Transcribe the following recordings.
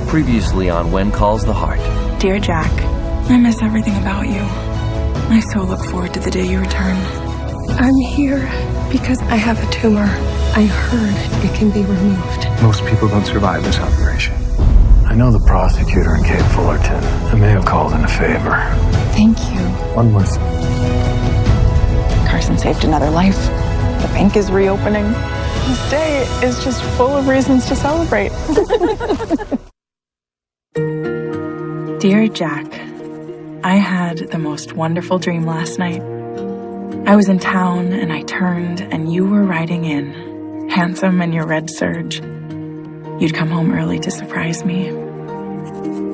Previously on When Calls the Heart. Dear Jack, I miss everything about you. I so look forward to the day you return. I'm here because I have a tumor. I heard it can be removed. Most people don't survive this operation. I know the prosecutor in Cape Fullerton. I may have called in a favor. Thank you. One more thing. Carson saved another life. The bank is reopening. This day is just full of reasons to celebrate. Dear Jack, I had the most wonderful dream last night. I was in town and I turned and you were riding in, handsome in your red Surge. You'd come home early to surprise me.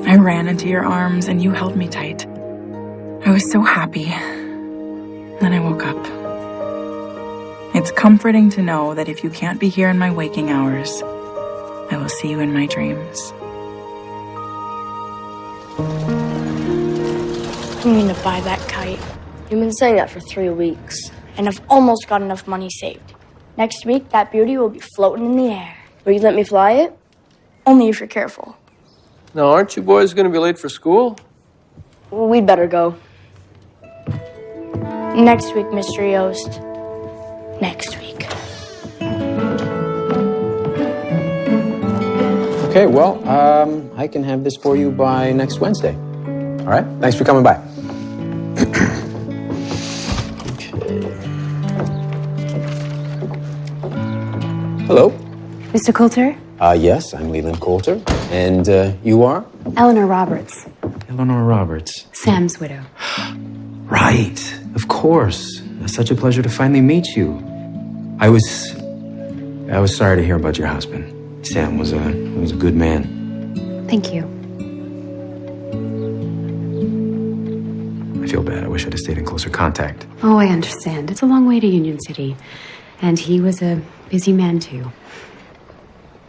I ran into your arms and you held me tight. I was so happy. Then I woke up. It's comforting to know that if you can't be here in my waking hours, I will see you in my dreams. I'm gonna buy that kite. You've been saying that for 3 weeks, and I've almost got enough money saved. Next week, that beauty will be floating in the air. Will you let me fly it? Only if you're careful. Now, aren't you boys gonna be late for school? We'd better go. Next week, Mr. Yost. Next week. Okay, well, I can have this for you by next Wednesday. All right? Thanks for coming by. Hello. Mr. Coulter? Yes, I'm Leland Coulter. And you are? Eleanor Roberts. Eleanor Roberts. Sam's widow. Right. Of course. It's such a pleasure to finally meet you. I was sorry to hear about your husband. Sam was a good man. Thank you. I feel bad. I wish I'd have stayed in closer contact. Oh, I understand. It's a long way to Union City. And he was a busy man, too.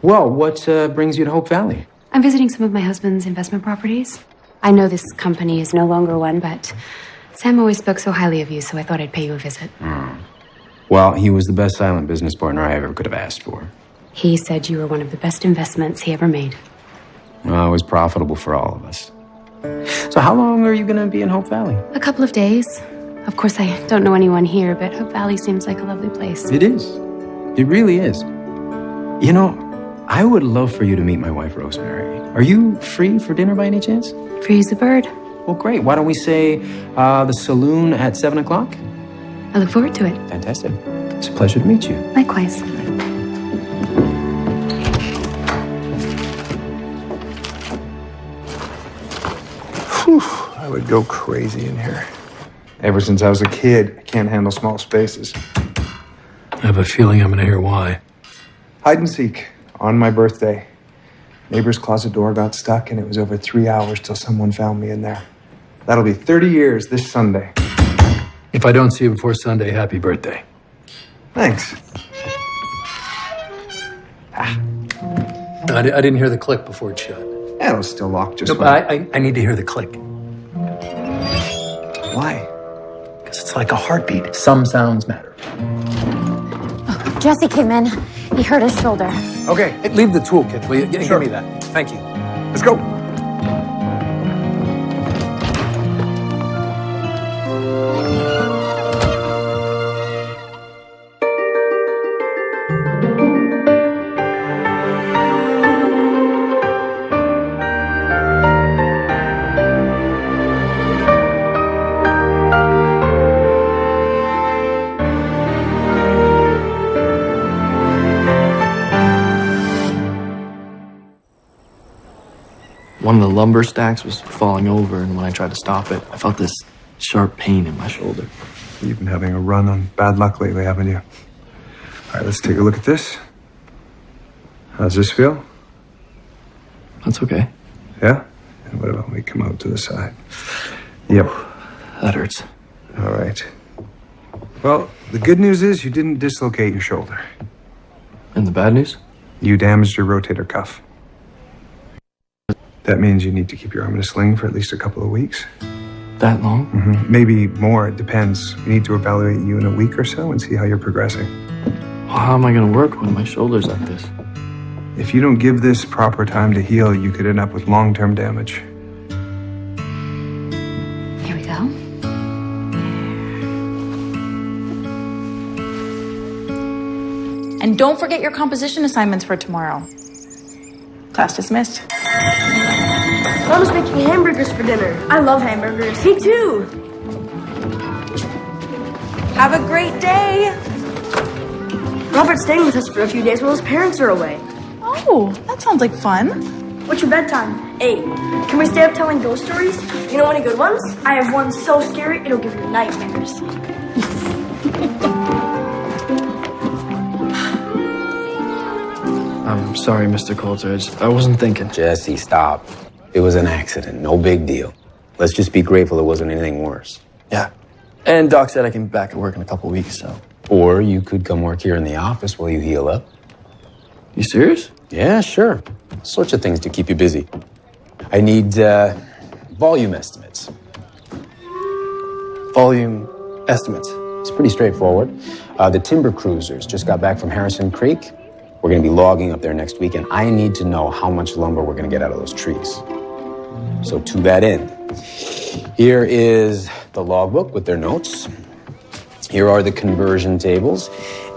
Well, what brings you to Hope Valley? I'm visiting some of my husband's investment properties. I know this company is no longer one, but Sam always spoke so highly of you, so I thought I'd pay you a visit. Well, he was the best silent business partner I ever could have asked for. He said you were one of the best investments he ever made. Well, it was profitable for all of us. So how long are you going to be in Hope Valley? A couple of days. Of course, I don't know anyone here, but Hope Valley seems like a lovely place. It is. It really is. You know, I would love for you to meet my wife, Rosemary. Are you free for dinner by any chance? Free as a bird. Well, great. Why don't we say the saloon at 7 o'clock? I look forward to it. Fantastic. It's a pleasure to meet you. Likewise. Whew, I would go crazy in here. Ever since I was a kid, I can't handle small spaces. I have a feeling I'm going to hear why. Hide and seek on my birthday. Neighbor's closet door got stuck, and it was over 3 hours till someone found me in there. That'll be 30 years this Sunday. If I don't see you before Sunday, happy birthday. Thanks. I didn't hear the click before it shut. Yeah, it was still locked just No, fine. but I need to hear the click. Why? Because it's like a heartbeat. Some sounds matter. Oh, Jesse came in. He hurt his shoulder. Okay, Hey, leave the toolkit, will you? Sure. Give me that. Thank you. let's go. One of the lumber stacks was falling over, and when I tried to stop it, I felt this sharp pain in my shoulder. You've been having a run on bad luck lately, haven't you? All right, let's take a look at this. How's this feel? That's okay. Yeah? And what about when we come out to the side? Yep. That hurts. All right. Well, the good news is you didn't dislocate your shoulder. And the bad news? You damaged your rotator cuff. That means you need to keep your arm in a sling for at least a couple of weeks. That long? Mm-hmm. Maybe more, it depends. We need to evaluate you in a week or so and see how you're progressing. Well, how am I going to work when my shoulder's like this? If you don't give this proper time to heal, you could end up with long-term damage. Here we go. And don't forget your composition assignments for tomorrow. Class dismissed. Mom's making hamburgers for dinner. I love hamburgers. Me too. Have a great day. Robert's staying with us for a few days while his parents are away. Oh, that sounds like fun. What's your bedtime? 8. Can we stay up telling ghost stories? You know any good ones? I have one so scary it'll give you nightmares. I'm sorry, Mr. Coulter. I wasn't thinking. Jesse, stop. It was an accident. No big deal. Let's just be grateful it wasn't anything worse. Yeah. And Doc said I can be back at work in a couple weeks, so. Or you could come work here in the office while you heal up. You serious? Yeah, sure. Sorts of things to keep you busy. I need volume estimates. Volume estimates. It's pretty straightforward. The timber cruisers just got back from Harrison Creek. We're going to be logging up there next week, and I need to know how much lumber we're going to get out of those trees. So to that end, here is the logbook with their notes. Here are the conversion tables,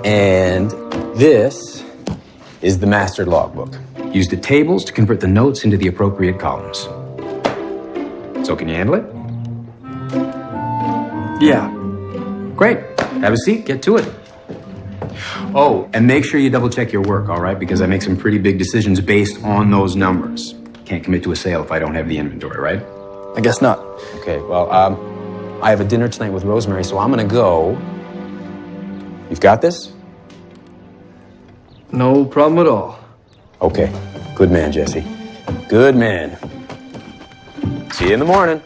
and this is the master logbook. Use the tables to convert the notes into the appropriate columns. So can you handle it? Yeah. Great. Have a seat. Get to it. Oh, and make sure you double check your work, all right? Because I make some pretty big decisions based on those numbers. Can't commit to a sale if I don't have the inventory, right? I guess not. Okay, well, I have a dinner tonight with Rosemary, so I'm gonna go. You've got this? No problem at all. Okay. Good man, Jesse. Good man. See you in the morning.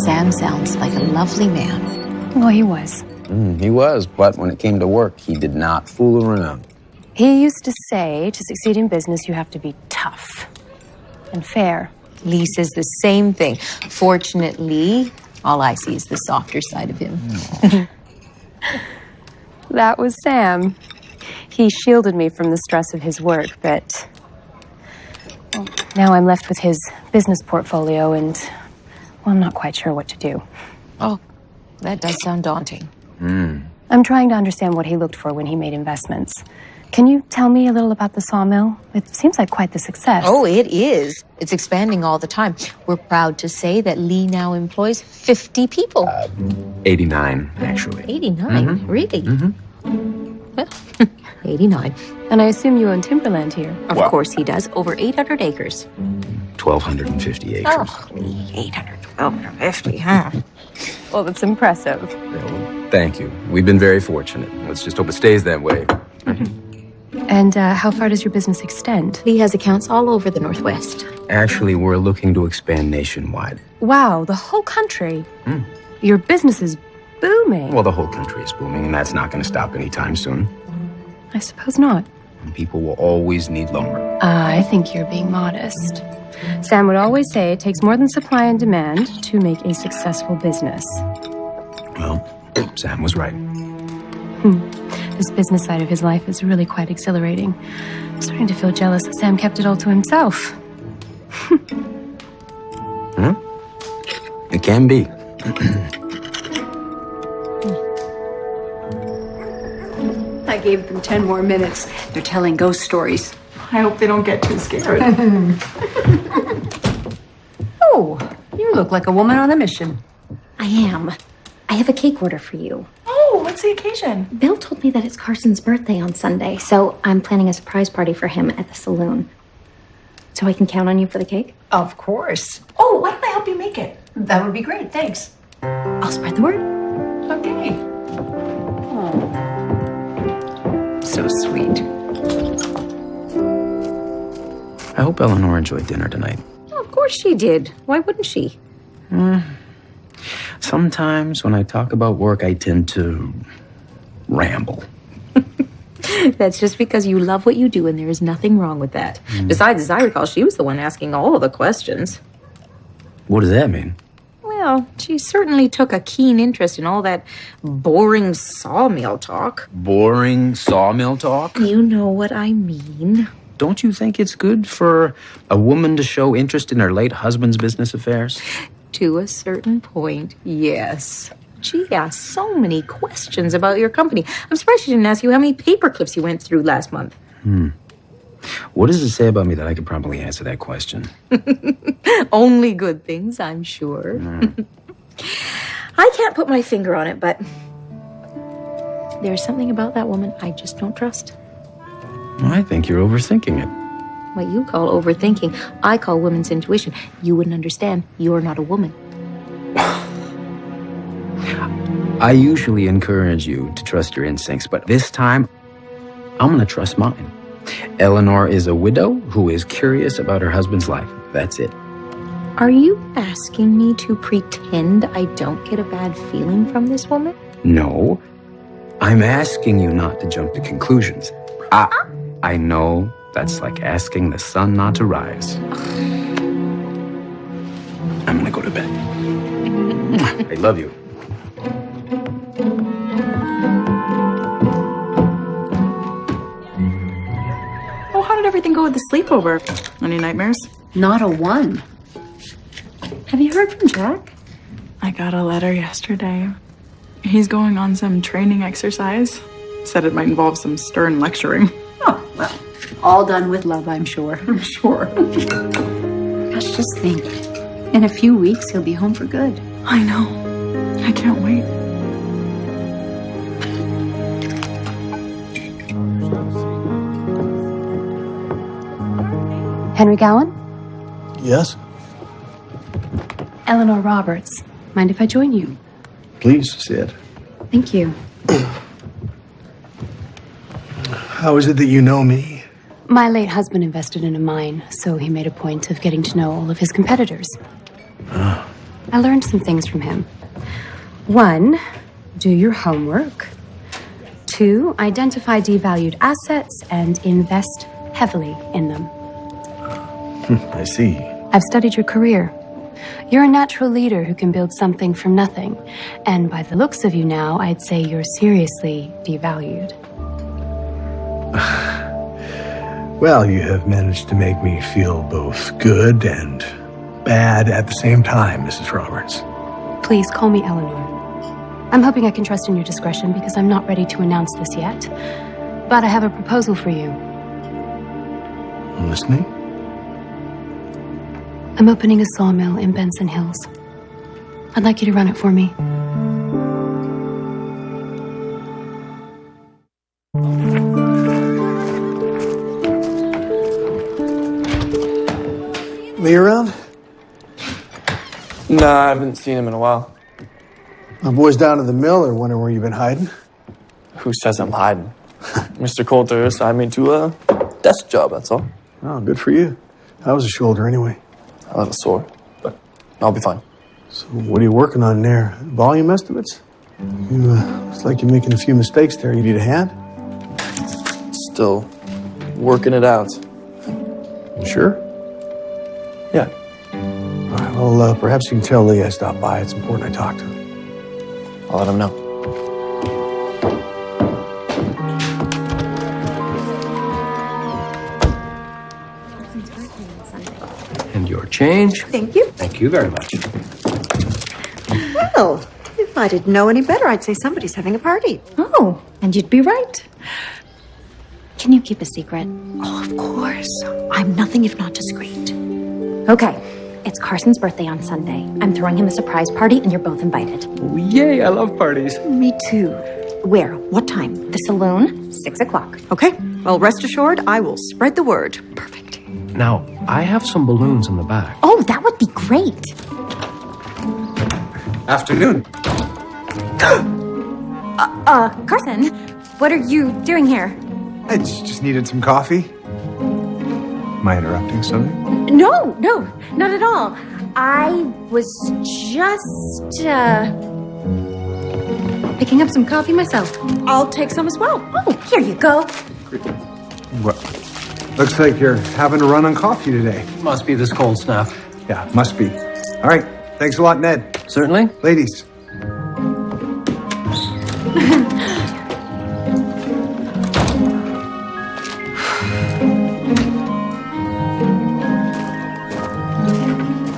Sam sounds like a lovely man. Well, he was. He was, but when it came to work, he did not fool around. He used to say, to succeed in business, you have to be tough and fair. Lee says the same thing. Fortunately, all I see is the softer side of him. That was Sam. He shielded me from the stress of his work, but well, now I'm left with his business portfolio and, well, I'm not quite sure what to do. Oh, that does sound daunting. I'm trying to understand what he looked for when he made investments. Can you tell me a little about the sawmill? It seems like quite the success. Oh, it is. It's expanding all the time. We're proud to say that Lee now employs 50 people. 89, actually. 89? Really? Well, 89. And I assume you own timberland here. Of course he does. Over 800 acres. 1,250 acres. Oh, Lee, 800, 1,250, huh? Well, that's impressive. Thank you. We've been very fortunate. Let's just hope it stays that way. And how far does your business extend? Lee has accounts all over the Northwest. Actually, we're looking to expand nationwide. Wow, the whole country. Your business is booming. Well, the whole country is booming, and that's not going to stop anytime soon. I suppose not. And people will always need lumber. I think you're being modest. Sam would always say it takes more than supply and demand to make a successful business. Well, Sam was right. This business side of his life is really quite exhilarating. I'm starting to feel jealous that Sam kept it all to himself. It can be. I gave them 10 more minutes. They're telling ghost stories. I hope they don't get too scared. Oh, you look like a woman on a mission. I am. I have a cake order for you. Oh, what's the occasion? Bill told me that it's Carson's birthday on Sunday, so I'm planning a surprise party for him at the saloon. So I can count on you for the cake? Of course. Oh, why don't I help you make it? That would be great, thanks. I'll spread the word. Okay. Oh, so sweet. I hope Eleanor enjoyed dinner tonight. Oh, of course she did. Why wouldn't she? Sometimes when I talk about work, I tend to ramble. That's just because you love what you do, and there is nothing wrong with that. Besides, as I recall, she was the one asking all of the questions. What does that mean? Well, Well, she certainly took a keen interest in all that boring sawmill talk. Boring sawmill talk? You know what I mean. Don't you think it's good for a woman to show interest in her late husband's business affairs? To a certain point, yes. She asked so many questions about your company. I'm surprised she didn't ask you how many paper clips you went through last month. What does it say about me that I could probably answer that question? Only good things, I'm sure. I can't put my finger on it, but there's something about that woman I just don't trust. I think you're overthinking it. What you call overthinking, I call women's intuition. You wouldn't understand. You're not a woman. I usually encourage you to trust your instincts, but this time, I'm going to trust mine. Eleanor is a widow who is curious about her husband's life. That's it. Are you asking me to pretend I don't get a bad feeling from this woman? No, I'm asking you not to jump to conclusions. I know that's like asking the sun not to rise. I'm gonna go to bed. I love you. Oh, how did everything go with the sleepover? Any nightmares? Not a one. Have you heard from Jack? I got a letter yesterday. He's going on some training exercise. Said it might involve some stern lecturing. Oh, well, all done with love, I'm sure. I'm sure. Gosh, just think. In a few weeks, he'll be home for good. I know. I can't wait. Henry Gowan? Yes? Eleanor Roberts. Mind if I join you? Please sit. Thank you. How is it that you know me? My late husband invested in a mine, so he made a point of getting to know all of his competitors. I learned some things from him. 1, do your homework. 2, identify devalued assets and invest heavily in them. I see. I've studied your career. You're a natural leader who can build something from nothing. And by the looks of you now, I'd say you're seriously devalued. Well, you have managed to make me feel both good and bad at the same time, Mrs. Roberts. Please call me Eleanor. I'm hoping I can trust in your discretion because I'm not ready to announce this yet. But I have a proposal for you. I'm listening. I'm opening a sawmill in Benson Hills. I'd like you to run it for me. Lee around? Nah, I haven't seen him in a while. My boys down at the mill are wondering where you've been hiding. Who says I'm hiding? Mr. Coulter assigned me to a desk job, that's all. Oh, good for you. How was the shoulder anyway? A little sore, but I'll be fine. So what are you working on there? Volume estimates? Looks like you're making a few mistakes there. You need a hand? Still working it out. Sure? Yeah. All right, well, perhaps you can tell Lee I stopped by. It's important I talk to him. I'll let him know. And your change. Thank you. Thank you very much. Well, if I didn't know any better, I'd say somebody's having a party. Oh, and you'd be right. Can you keep a secret? Oh, of course. I'm nothing if not discreet. Okay. It's Carson's birthday on Sunday. I'm throwing him a surprise party, and you're both invited. Oh, yay, I love parties. Me too. Where? What time? The saloon, 6 o'clock. Okay. Well, rest assured, I will spread the word. Perfect. Now, I have some balloons in the back. Oh, that would be great. Afternoon. Carson, what are you doing here? I just needed some coffee. Am I interrupting something? No, not at all. I was just, picking up some coffee myself. I'll take some as well. Oh, here you go. Well, looks like you're having a run on coffee today. Must be this cold snap. Yeah, must be. All right. Thanks a lot, Ned. Certainly. Ladies.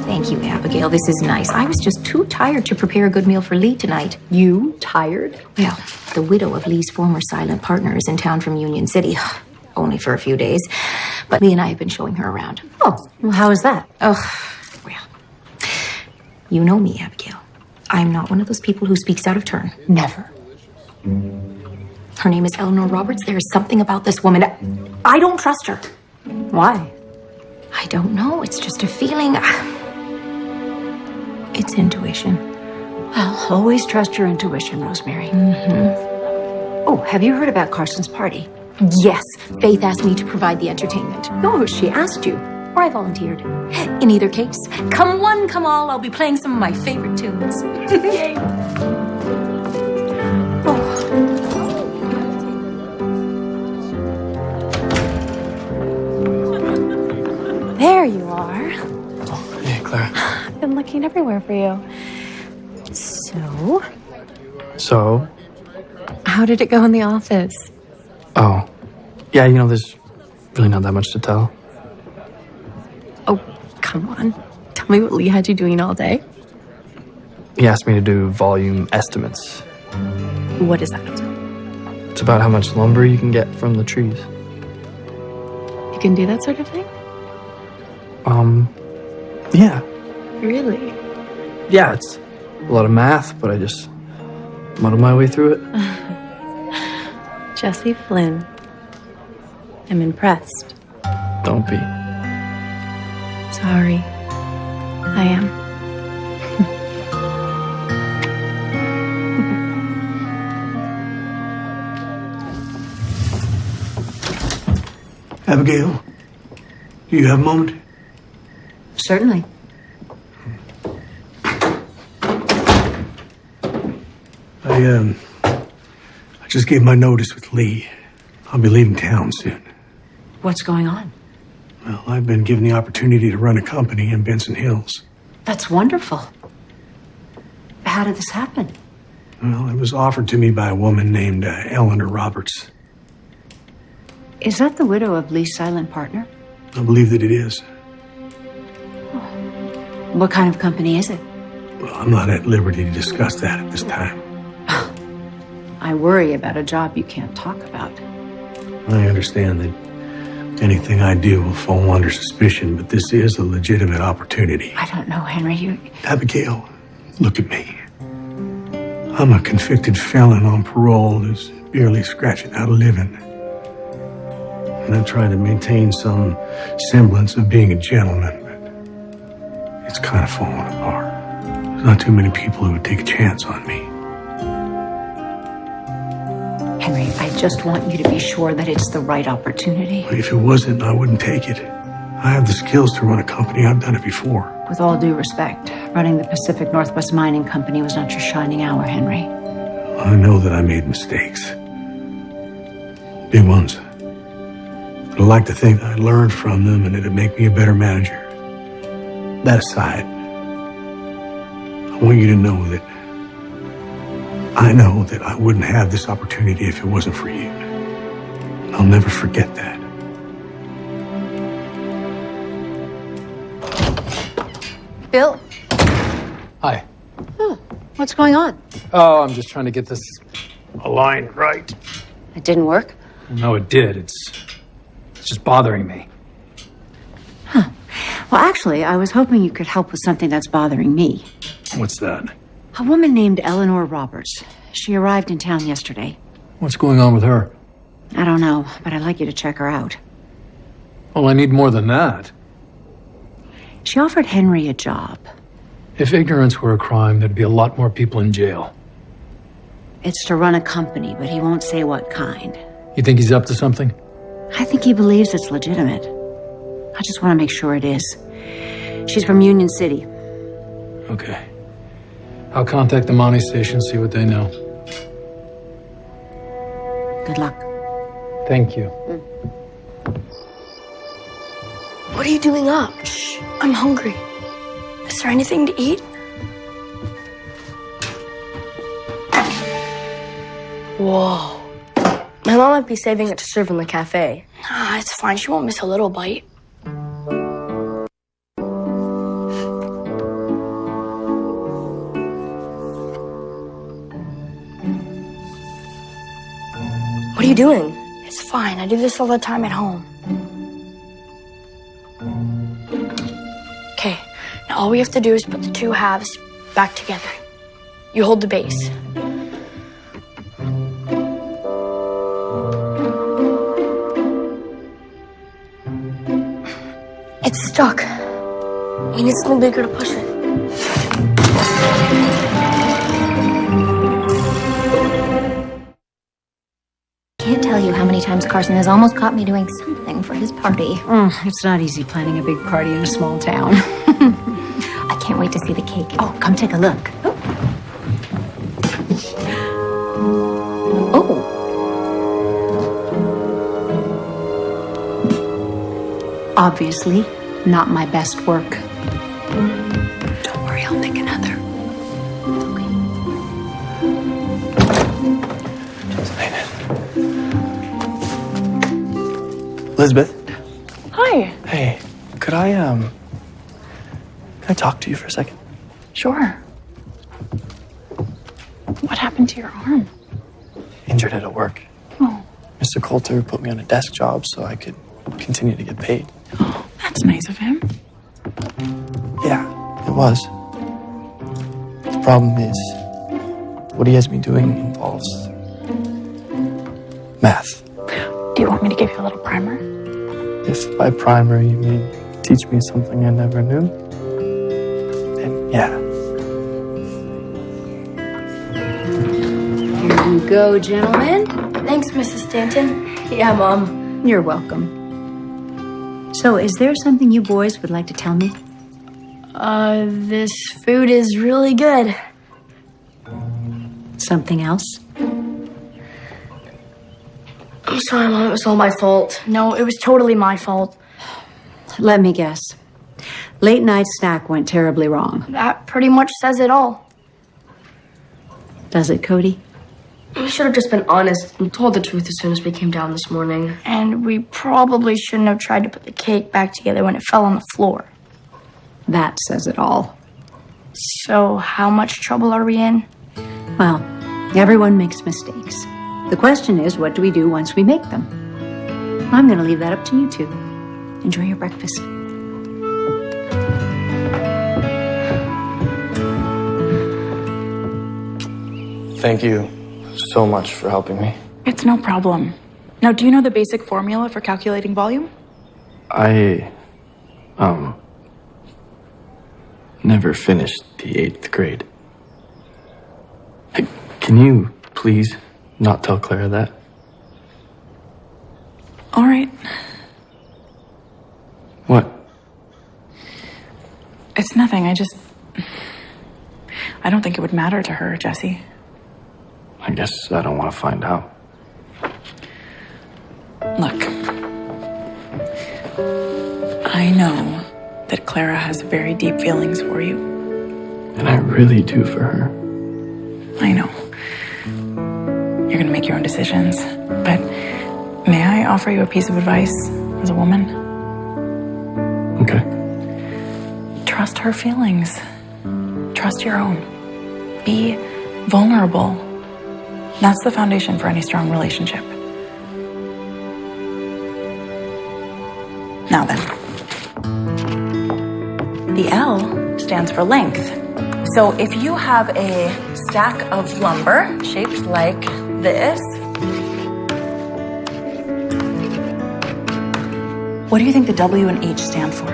Thank you, Abigail. This is nice. I was just too tired to prepare a good meal for Lee tonight. You tired? Well, the widow of Lee's former silent partner is in town from Union City. Only for a few days. But Lee and I have been showing her around. Oh, well, how is that? Oh, well. You know me, Abigail. I'm not one of those people who speaks out of turn. Never. Her name is Eleanor Roberts. There is something about this woman. I don't trust her. Why? I don't know. It's just a feeling. It's intuition. Well, always trust your intuition, Rosemary. Oh, have you heard about Carson's party? Yes. Faith asked me to provide the entertainment. Oh, she asked you. Or I volunteered. In either case, come one, come all, I'll be playing some of my favorite tunes. Yay. There you are. Oh, hey, Claire. I've been looking everywhere for you. So? How did it go in the office? Oh. Yeah, you know, there's really not that much to tell. Oh, come on. Tell me what Lee had you doing all day. He asked me to do volume estimates. What is that? It's about how much lumber you can get from the trees. You can do that sort of thing? Yeah. Really? Yeah, it's a lot of math, but I just muddle my way through it. Jesse Flynn. I'm impressed. Don't be. Sorry. I am. Abigail, do you have a moment? Certainly. I just gave my notice with Lee. I'll be leaving town soon. What's going on? Well, I've been given the opportunity to run a company in Benson Hills. That's wonderful. How did this happen? Well, it was offered to me by a woman named Eleanor Roberts. Is that the widow of Lee's silent partner? I believe that it is. What kind of company is it? Well, I'm not at liberty to discuss that at this time. I worry about a job you can't talk about. I understand that anything I do will fall under suspicion, but this is a legitimate opportunity. I don't know, Henry. Abigail, look at me. I'm a convicted felon on parole who's barely scratching out a living. And I try to maintain some semblance of being a gentleman, but it's kind of falling apart. There's not too many people who would take a chance on me. Henry, I just want you to be sure that it's the right opportunity. If it wasn't, I wouldn't take it. I have the skills to run a company. I've done it before. With all due respect, running the Pacific Northwest Mining Company was not your shining hour, Henry. I know that I made mistakes. Big ones. But I like to think that I learned from them and it'd make me a better manager. That aside, I want you to know that I know that I wouldn't have this opportunity if it wasn't for you. I'll never forget that. Bill? Hi. Oh, what's going on? Oh, I'm just trying to get this aligned right. It didn't work? No, it did. It's just bothering me. Huh. Well, actually, I was hoping you could help with something that's bothering me. What's that? A woman named Eleanor Roberts. She arrived in town yesterday. What's going on with her? I don't know, but I'd like you to check her out. Well, I need more than that. She offered Henry a job. If ignorance were a crime, there'd be a lot more people in jail. It's to run a company, but he won't say what kind. You think he's up to something? I think he believes it's legitimate. I just want to make sure it is. She's from Union City. Okay. I'll contact the Monty station, see what they know. Good luck. Thank you. What are you doing up? Shh, I'm hungry. Is there anything to eat? Whoa. My mom might be saving it to serve in the cafe. Nah, it's fine. She won't miss a little bite. What are you doing? It's fine. I do this all the time at home. Okay, now all we have to do is put the two halves back together. You hold the base. It's stuck. We need something bigger to push it. Can't tell you how many times Carson has almost caught me doing something for his party. It's not easy planning a big party in a small town. I can't wait to see the cake. Oh, come take a look. Oh. Obviously, not my best work. Don't worry, I'll make another. Elizabeth? Hi. Hey, could I talk to you for a second? Sure. What happened to your arm? Injured it at work. Oh, Mr. Coulter put me on a desk job so I could continue to get paid. that's nice of him. Yeah, it was. The problem is, what he has me doing involves math. Do you want me to give you a little primer? If by primer you mean teach me something I never knew, then yeah. Here you go, gentlemen. Thanks, Mrs. Stanton. Yeah, Mom. You're welcome. So, is there something you boys would like to tell me? This food is really good. Something else? I'm sorry, Mom. It was all my fault. No, it was totally my fault. Let me guess. Late night snack went terribly wrong. That pretty much says it all. Does it, Cody? We should have just been honest and told the truth as soon as we came down this morning. And we probably shouldn't have tried to put the cake back together when it fell on the floor. That says it all. So, how much trouble are we in? Well, everyone makes mistakes. The question is, what do we do once we make them? I'm going to leave that up to you two. Enjoy your breakfast. Thank you so much for helping me. It's no problem. Now, do you know the basic formula for calculating volume? I, never finished the 8th grade. Hey, can you please not tell Clara that? All right. What? It's nothing. I don't think it would matter to her, Jesse. I guess I don't want to find out. Look, I know that Clara has very deep feelings for you. And I really do for her. I know. You're gonna make your own decisions, but may I offer you a piece of advice as a woman? Okay. Trust her feelings. Trust your own. Be vulnerable. That's the foundation for any strong relationship. Now then. The L stands for length. So if you have a stack of lumber shaped like this, what do you think the W and H stand for?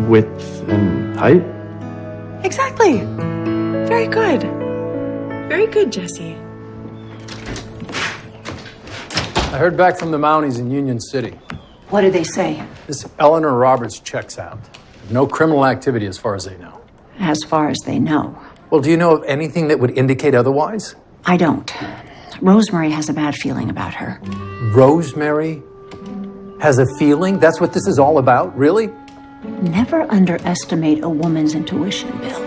Width and height? Exactly. Very good. Very good, Jesse. I heard back from the Mounties in Union City. What do they say? This Eleanor Roberts checks out. No criminal activity as far as they know. As far as they know. Well, do you know of anything that would indicate otherwise? I don't. Rosemary has a bad feeling about her. Rosemary has a feeling? That's what this is all about, really? Never underestimate a woman's intuition, Bill.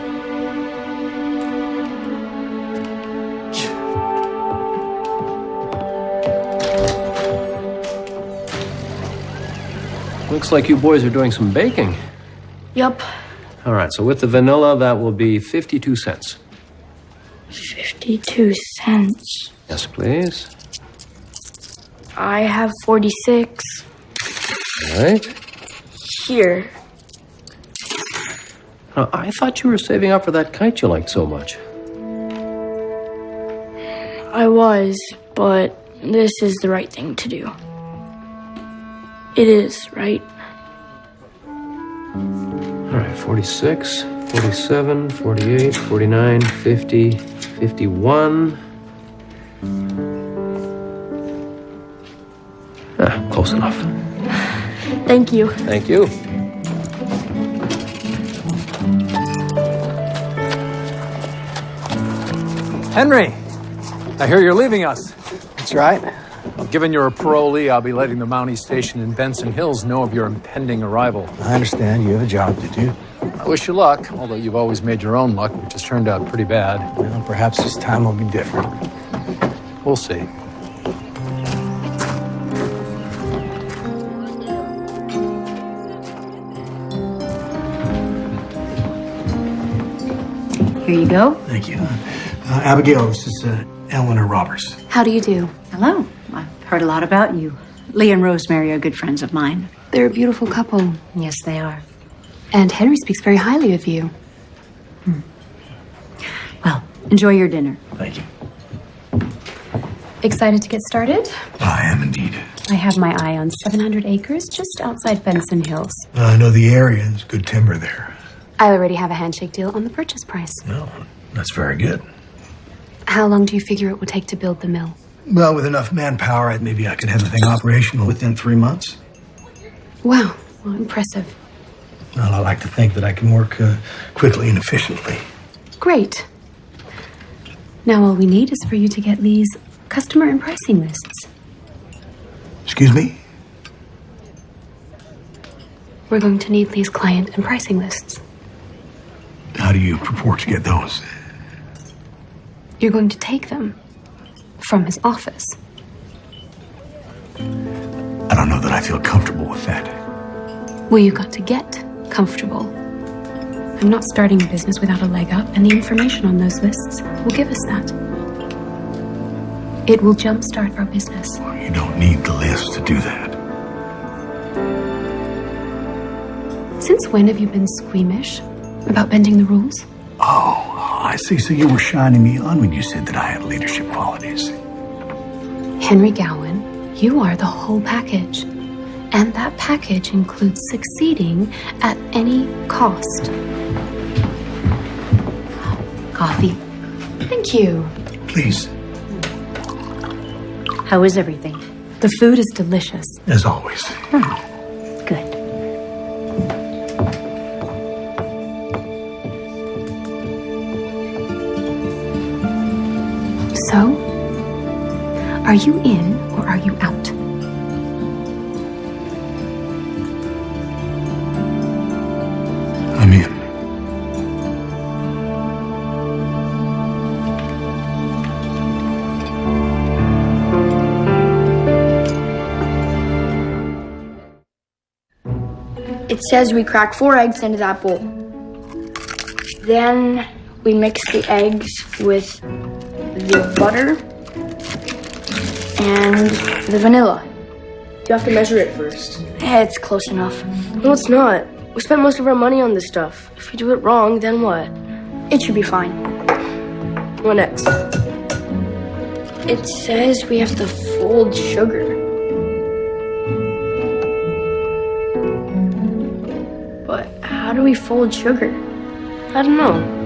Looks like you boys are doing some baking. Yup. All right, so with the vanilla, that will be 52 cents. 52 cents. Yes, please. I have 46. All right. Here. I thought you were saving up for that kite you liked so much. I was, but this is the right thing to do. It is, right? All right, 46, 47, 48, 49, 50, 51. Close enough. Thank you. Thank you. Henry, I hear you're leaving us. That's right. Well, given you're a parolee, I'll be letting the Mountie station in Benson Hills know of your impending arrival. I understand you have a job to do. I wish you luck, although you've always made your own luck, which has turned out pretty bad. Well, perhaps this time will be different. We'll see. Here you go. Thank you. Abigail, this is Eleanor Roberts. How do you do? Hello. I've heard a lot about you. Lee and Rosemary are good friends of mine. They're a beautiful couple. Yes, they are. And Henry speaks very highly of you. Well, enjoy your dinner. Thank you. Excited to get started? I am indeed. I have my eye on 700 acres just outside Benson Hills. I know the area. There's good timber there. I already have a handshake deal on the purchase price. No, that's very good. How long do you figure it will take to build the mill? Well, with enough manpower, maybe I could have the thing operational within 3 months. Wow, well, impressive. Well, I like to think that I can work quickly and efficiently. Great. Now all we need is for you to get Lee's customer and pricing lists. Excuse me? We're going to need Lee's client and pricing lists. How do you purport to get those? You're going to take them from his office. I don't know that I feel comfortable with that. Well, you got to get comfortable. I'm not starting a business without a leg up, and the information on those lists will give us that. It will jumpstart our business. You don't need the list to do that. Since when have you been squeamish about bending the rules? Oh, I see. So you were shining me on when you said that I had leadership qualities. Henry Gowan, you are the whole package. And that package includes succeeding at any cost. Coffee. Thank you. Please. How is everything? The food is delicious. As always. Good. So, are you in or are you out? I'm in. It says we crack 4 eggs into that bowl. Then we mix the eggs with the butter and the vanilla. You have to measure it first. Yeah, it's close enough. No, it's not. We spent most of our money on this stuff. If we do it wrong, then what? It should be fine. What next? It says we have to fold sugar. But how do we fold sugar? I don't know.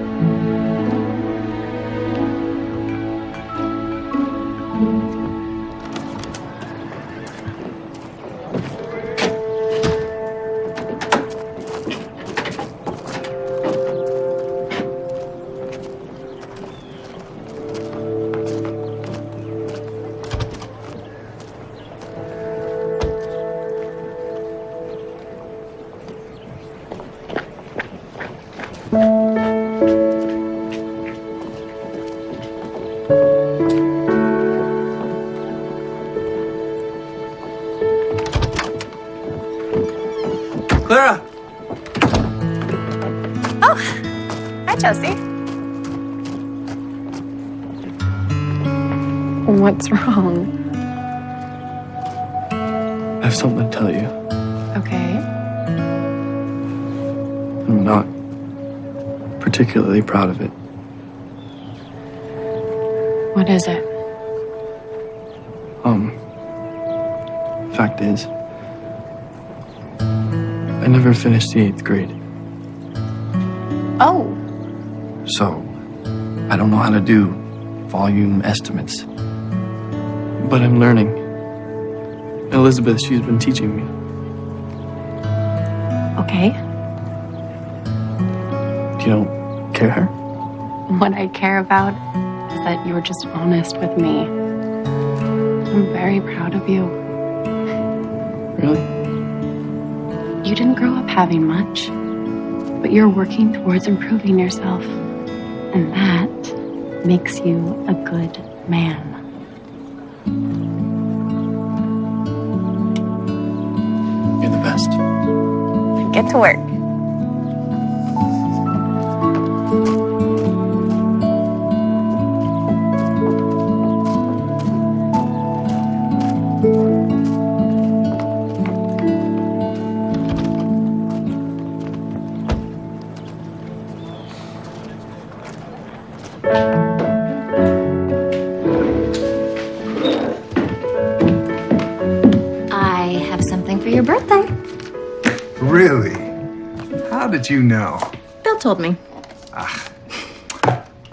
Yeah, see? What's wrong? I have something to tell you. Okay. I'm not particularly proud of it. What is it? Fact is, I never finished the 8th grade. Oh. So, I don't know how to do volume estimates. But I'm learning. Elizabeth, she's been teaching me. Okay. You don't care? What I care about is that you're just honest with me. I'm very proud of you. Really? You didn't grow up having much, but you're working towards improving yourself. And that makes you a good man. You're the best. Get to work. I have something for your birthday. Really? How did you know? Bill told me.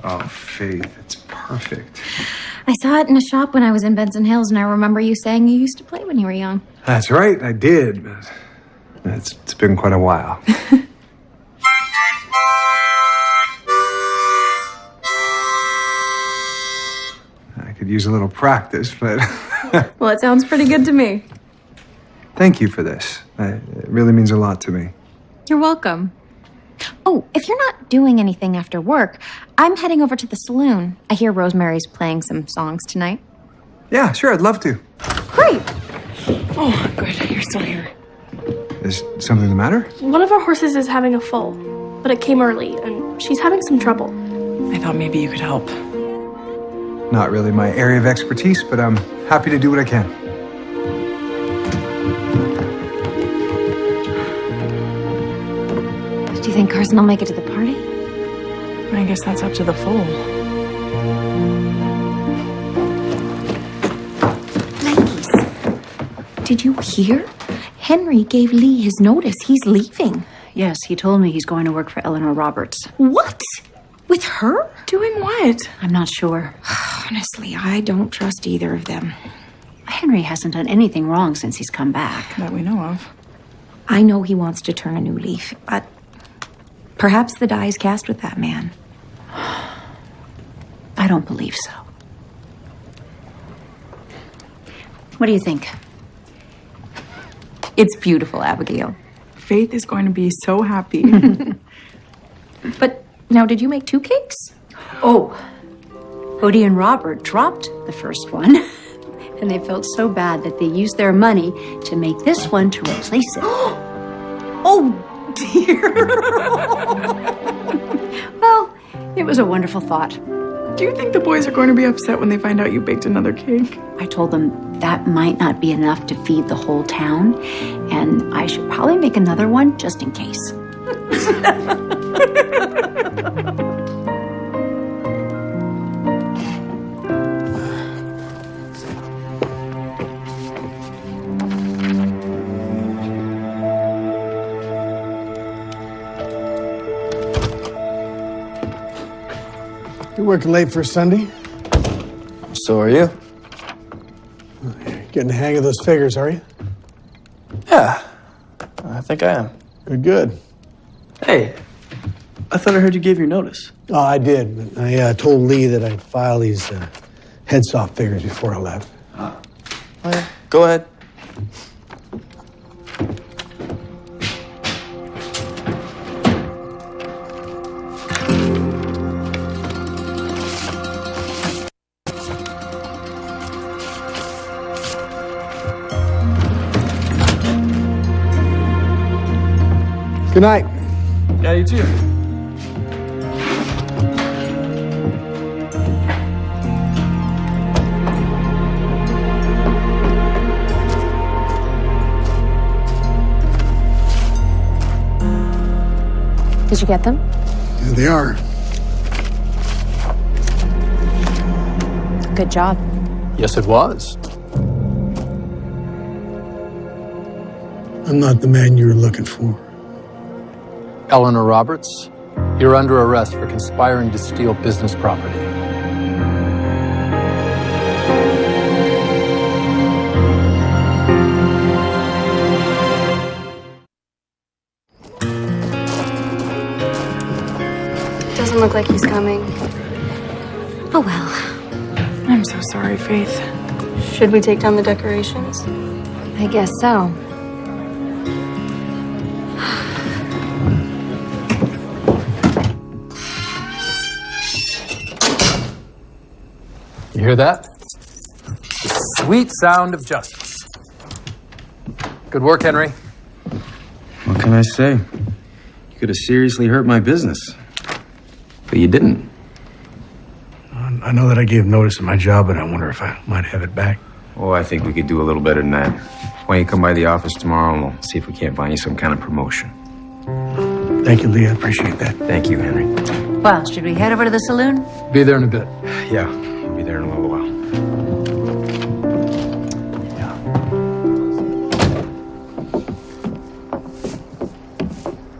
Oh, Faith, it's perfect. I saw it in a shop when I was in Benson Hills, and I remember you saying you used to play when you were young. That's right, I did, but it's been quite a while. I could use a little practice, but Well, it sounds pretty good to me. thank you for this. It really means a lot to me. You're welcome. Oh, if you're not doing anything after work, I'm heading over to the saloon. I hear Rosemary's playing some songs tonight. Yeah, sure, I'd love to. Great. Oh, good. You're still here. Is something the matter? One of our horses is having a foal, but it came early, and she's having some trouble. I thought maybe you could help. Not really my area of expertise, but I'm happy to do what I can. Do you think Carson will make it to the party? I guess that's up to the foal. Ladies, did you hear? Henry gave Lee his notice. He's leaving. Yes, he told me he's going to work for Eleanor Roberts. What? With her? Doing what? I'm not sure. Honestly, I don't trust either of them. Henry hasn't done anything wrong since he's come back. That we know of. I know he wants to turn a new leaf, but perhaps the die is cast with that man. I don't believe so. What do you think? It's beautiful, Abigail. Faith is going to be so happy. But now, did you make 2 cakes? Oh, Odie and Robert dropped the first one, and they felt so bad that they used their money to make this one to replace it. Oh, dear. Well, it was a wonderful thought. Do you think the boys are going to be upset when they find out you baked another cake? I told them that might not be enough to feed the whole town, and I should probably make another one just in case. You're working late for Sunday? So are you? Getting the hang of those figures, are you? Yeah, I think I am. Good. Hey, I thought I heard you gave your notice. Oh, I did. But I told Lee that I'd file these heads off figures before I left. Oh, yeah. Go ahead. Good night. Yeah, you too. Did you get them? Here they are. Good job. Yes, it was. I'm not the man you were looking for. Eleanor Roberts, you're under arrest for conspiring to steal business property. Doesn't look like he's coming. Oh, well. I'm so sorry, Faith. Should we take down the decorations? I guess so. You hear that? The sweet sound of justice. Good work, Henry. What can I say? You could have seriously hurt my business. But you didn't. I know that I gave notice of my job, but I wonder if I might have it back. Oh, I think we could do a little better than that. Why don't you come by the office tomorrow and we'll see if we can't find you some kind of promotion. Thank you, Lee. I appreciate that. Thank you, Henry. Well, should we head over to the saloon? Be there in a bit. Yeah, I'll be there in a little while.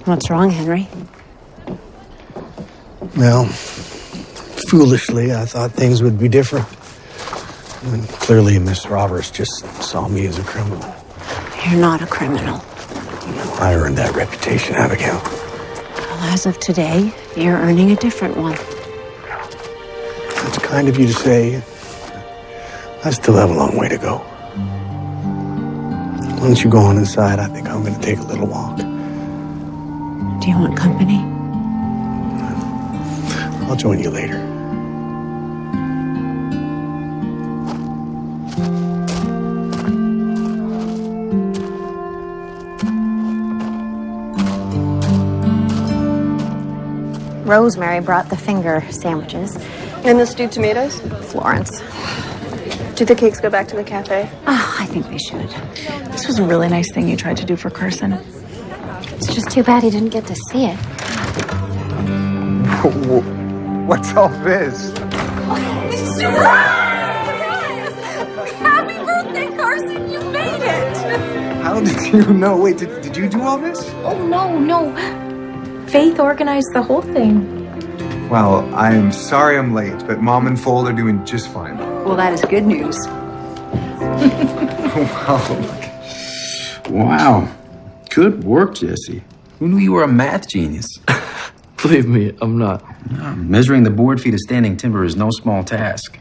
What's wrong, Henry? Well, foolishly, I thought things would be different. And clearly, Miss Roberts just saw me as a criminal. You're not a criminal. I earned that reputation, Abigail. Well, as of today, you're earning a different one. That's kind of you to say. I still have a long way to go. Why don't you go on inside? I think I'm going to take a little walk. Do you want company? I'll join you later. Rosemary brought the finger sandwiches. And the stewed tomatoes? Florence. Do the cakes go back to the cafe? Oh, I think they should. This was a really nice thing you tried to do for Carson. It's just too bad he didn't get to see it. What's all this? Happy birthday, Carson! You made it! How did you know? Wait, did you do all this? Oh, no. Faith organized the whole thing. Well, I'm sorry I'm late, but Mom and Fold are doing just fine. Well, that is good news. Wow. Good work, Jesse. Who knew you were a math genius? Believe me, I'm not. No, measuring the board feet of standing timber is no small task.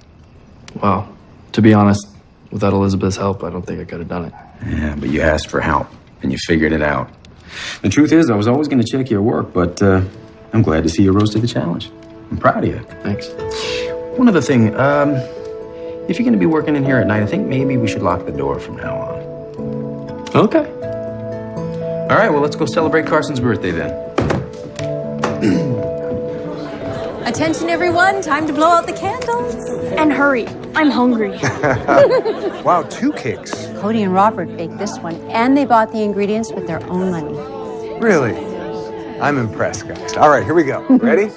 Wow. To be honest, without Elizabeth's help, I don't think I could have done it. Yeah, but you asked for help, and you figured it out. The truth is, I was always going to check your work, but I'm glad to see you rose to the challenge. I'm proud of you. Thanks. One other thing, if you're going to be working in here at night, I think maybe we should lock the door from now on. Okay. All right, well, let's go celebrate Carson's birthday then. Attention, everyone. Time to blow out the candles. And hurry. I'm hungry. Wow, 2 cakes. Cody and Robert baked this one, and they bought the ingredients with their own money. Really? I'm impressed, guys. All right, here we go. Ready?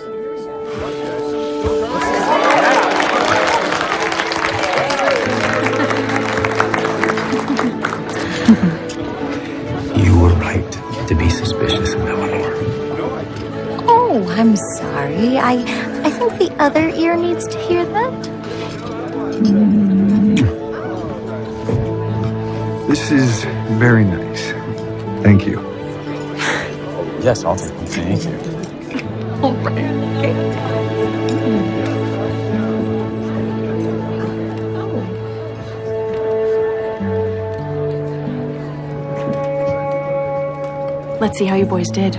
You were right to be suspicious of Eleanor. Oh, I'm sorry. I think the other ear needs to hear that. This is very nice. Thank you. Yes, I'll take one. Thank you. All right. Okay. Let's see how you boys did.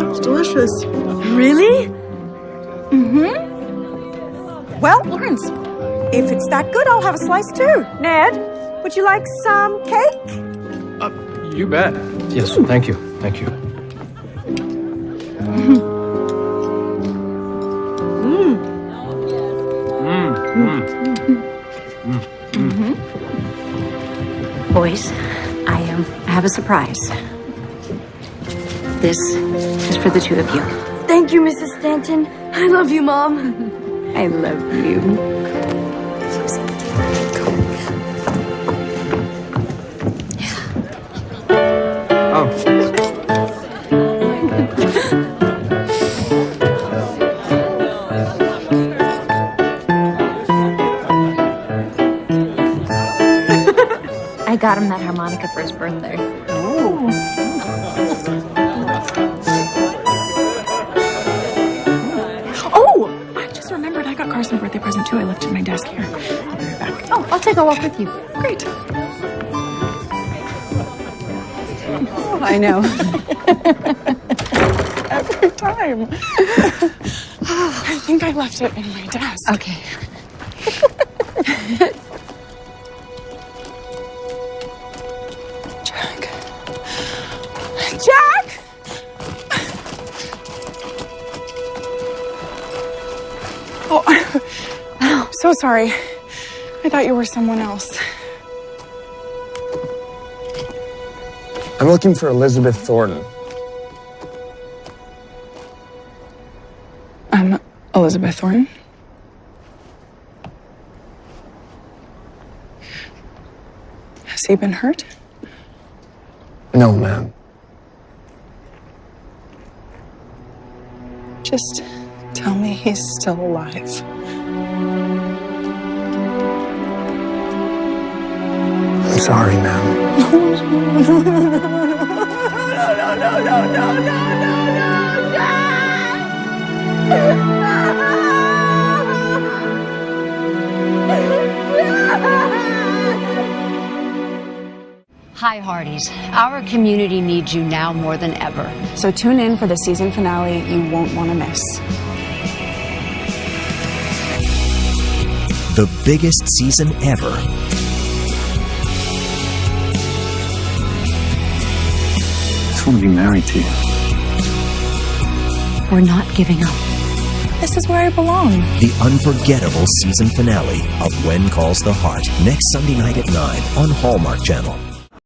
It's delicious. Really? Mm-hmm. Well, Lawrence, if it's that good, I'll have a slice too. Ned, would you like some cake? You bet. Yes, thank you. Thank you. Boys, I have a surprise. This is for the two of you. Thank you, Mrs. Stanton. I love you, Mom. I love you. I got him that harmonica for his birthday. Oh, I just remembered I got Carson a birthday present too. I left it in my desk here. I'll be right back. Oh, I'll take a walk with you. Great. Oh, I know. Every time. I think I left it in my desk. Okay. Jack! Oh, I'm so sorry. I thought you were someone else. I'm looking for Elizabeth Thornton. I'm Elizabeth Thornton. Has he been hurt? No, ma'am. Just tell me he's still alive. I'm sorry, ma'am. Hi, Hearties. Our community needs you now more than ever. So tune in for the season finale you won't want to miss. The biggest season ever. I just want to be married to you. We're not giving up. This is where I belong. The unforgettable season finale of When Calls the Heart, next Sunday night at 9 on Hallmark Channel.